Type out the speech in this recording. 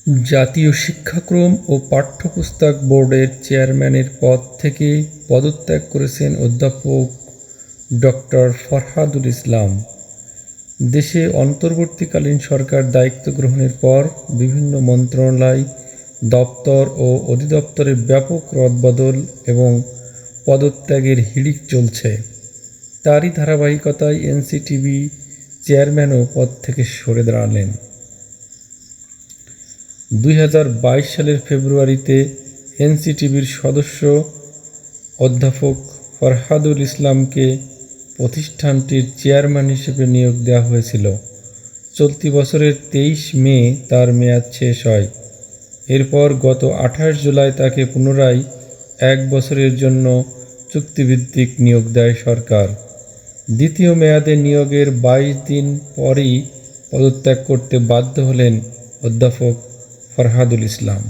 জাতীয় শিক্ষাক্রম ও পাঠ্যপুস্তক বোর্ডের চেয়ারম্যানের পদ থেকে পদত্যাগ করেছেন অধ্যাপক ডক্টর ফরহাদুল ইসলাম। দেশে অন্তর্বর্তীকালীন সরকার দায়িত্ব গ্রহণের পর বিভিন্ন মন্ত্রণালয়, দপ্তর ও অধিদপ্তরে ব্যাপক রদবদল এবং পদত্যাগের হিড়িক চলছে। তারই ধারাবাহিকতায় এনসিটিবি চেয়ারম্যানও পদ থেকে সরে দাঁড়ালেন। 2022 সালের ফেব্রুয়ারিতে এনসিটিবির সদস্য অধ্যাপক ফরহাদুল ইসলামকে প্রতিষ্ঠানটির চেয়ারম্যান হিসেবে নিয়োগ দেওয়া হয়েছিল। চলতি বছরের 23 মে তার মেয়াদ শেষ হয়। এরপর গত 28 জুলাই তাকে পুনরায় 1 বছরের জন্য চুক্তিভিত্তিক নিয়োগ দেয় সরকার। দ্বিতীয় মেয়াদে নিয়োগের 22 দিন পরই পদত্যাগ করতে বাধ্য হলেন অধ্যাপক ফরহাদুল ইসলাম।